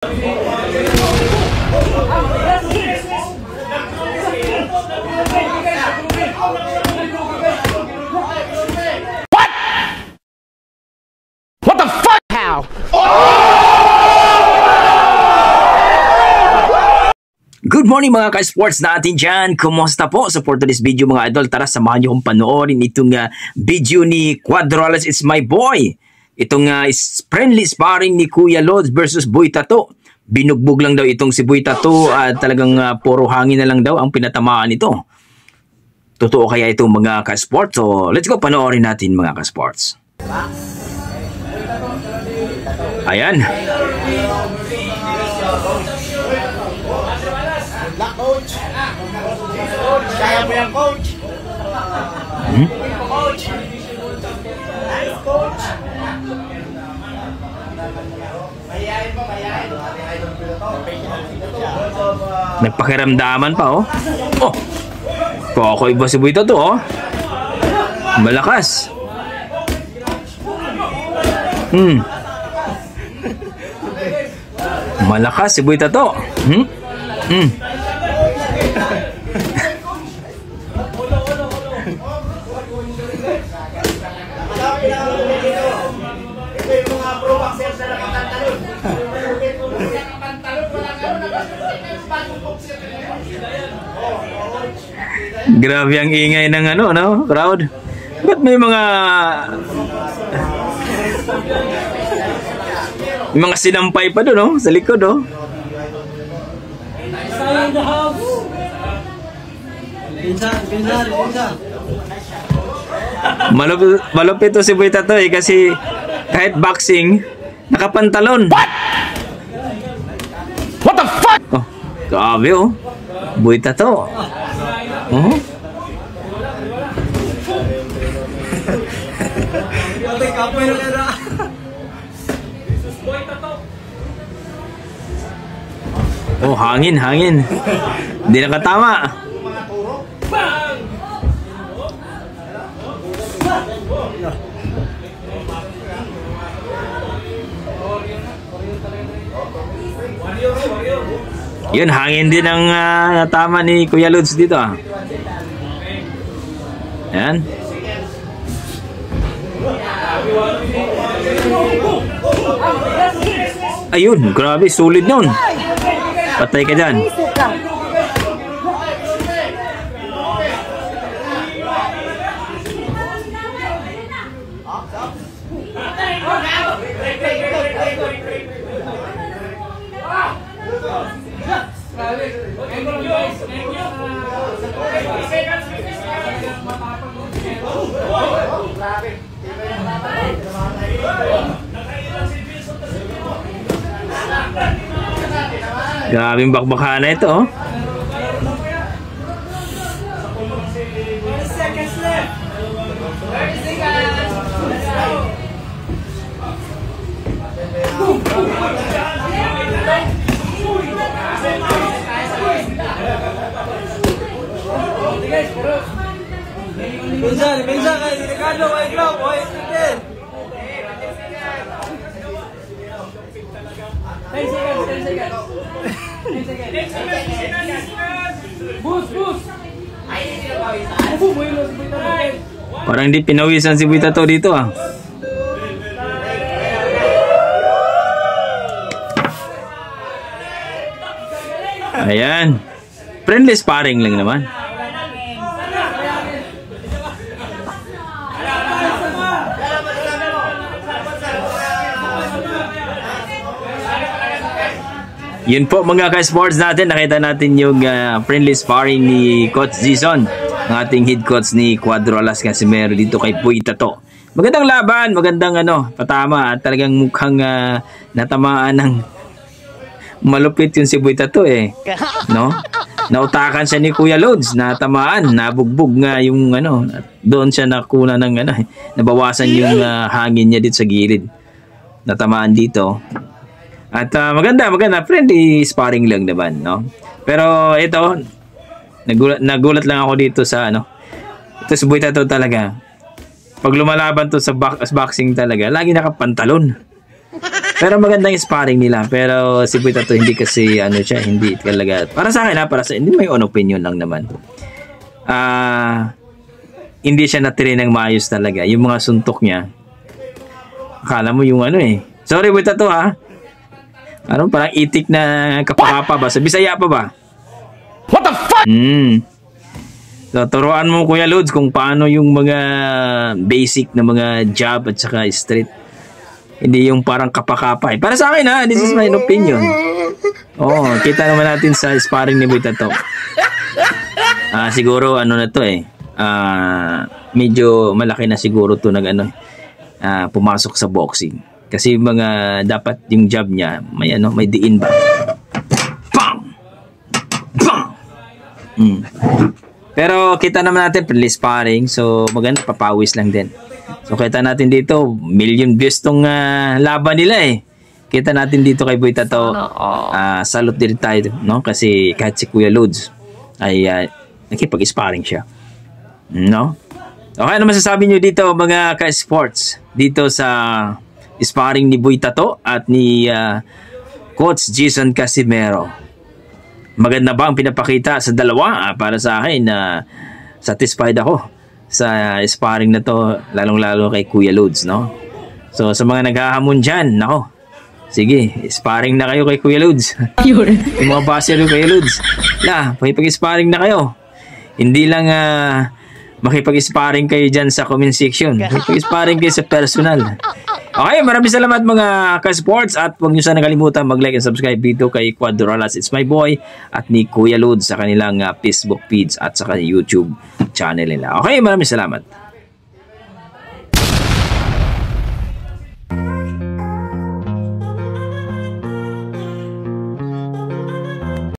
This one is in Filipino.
What the fuck? How? Good morning mga ka-sports natin dyan. Kumusta po? So for today's video mga idol, tara samahan nyo kong panoorin itong video ni Cuadrolas. It's my boy. Itong friendly sparring ni Kuya Lods versus Boy Tato. Binugbog lang daw itong si Boy Tato at talagang puro hangin na lang daw ang pinatamaan nito. Totoo kaya itong mga ka-sports? So let's go panoorin natin mga ka-sports. Ayan. Coach. Kaya mo yan, coach. Coach. Nice, coach. Mayayain mo, mayayain. Nagpakiramdaman pa, oh. Oh! Kokoy ba si Boy Tato, oh? Malakas. Malakas si Boy Tato. Grabe ang ingay ng crowd. Ba't may mga sinampay pa doon, sa likod, oh. Malupit to si Boy Tato kasi kahit boxing, nakapantalon. What the fuck? Oh, grabe, oh. Boy Tato. Oh. Oh, hangin. Hindi nakatama. Yun, hangin din ang natama ni Kuya Lods dito. Ayan. Ayun, grabe, sulit nun. Patay ka dyan. Grabing bakbakan na ito, oh. Pinsa kay Ricardo, white glove, white ticket. 10 seconds. Boost. Parang hindi pinawisan si Boy Tato dito, ah. Ayan. Friendly sparring lang naman. Yun po mga ka-sports natin, nakita natin yung friendly sparring ni Coach Zison, ang ating head coach ni Cuadrolas Casimero dito kay Boy Tato. Magandang laban, magandang patama at talagang mukhang natamaan ng malupit yung si Boy Tato, no? Nautakan siya ni Kuya Lods, natamaan, nabugbog nga yung doon siya nakuna ng nabawasan yung hangin niya dito sa gilid. Natamaan dito. At maganda, friendly sparring lang naman, no? Pero ito, nagulat lang ako dito sa ito si Boy Tato talaga. Pag lumalaban to sa boxing talaga, lagi nakapantalon. Pero magandang sparring nila. Pero si Puy Tato hindi kasi ano siya, hindi talaga. Para sa akin para sa hindi may own opinion lang naman. Hindi siya natiri ng maayos talaga. Yung mga suntok niya. Akala mo yung ano eh. Sorry Puy Tato ha. Ano parang itik na kapakapa ba? Sa Bisaya pa ba? What the fuck? So, turuan mo Kuya Lods kung paano yung mga basic na mga jab at saka straight. Hindi yung parang kapakapa. Para sa akin ha, this is my opinion. Kita naman natin sa sparring ni Puy Tato. Siguro ano na to eh. Medyo malaki na siguro to pumasok sa boxing. Kasi mga dapat yung jab niya may diin ba. Bang! Bang! Pero kita naman natin friendly sparring, so maganda, papawis lang din. So kita natin dito million views tong laban nila eh. Kita natin dito kay Puy Tato. Salute din tayo, no? Kasi kahit si Kuya Lods ay nakipag-sparring siya. No? Okay, ano masasabi nyo dito mga ka-sports? Dito sa sparring ni Puy Tato at ni Coach Jason Casimero. Maganda ba ang pinapakita sa dalawa? Para sa akin, satisfied ako sa sparring na to, lalong-lalo kay Kuya Lods, no? So, sa mga naghahamon dyan, nako, sige, sparring na kayo kay Kuya Lods. Yung mga baser yung Kuya Lods. Makipag-sparring na kayo. Hindi lang makipag-sparring kayo dyan sa comment section. Makipag-sparring kayo sa personal. Okay, maraming salamat mga ka-sports at huwag nyo sana kalimutan mag-like and subscribe dito kay Quadralas It's My Boy at ni Kuya Lods sa kanilang Facebook feeds at sa YouTube channel nila. Okay, maraming salamat.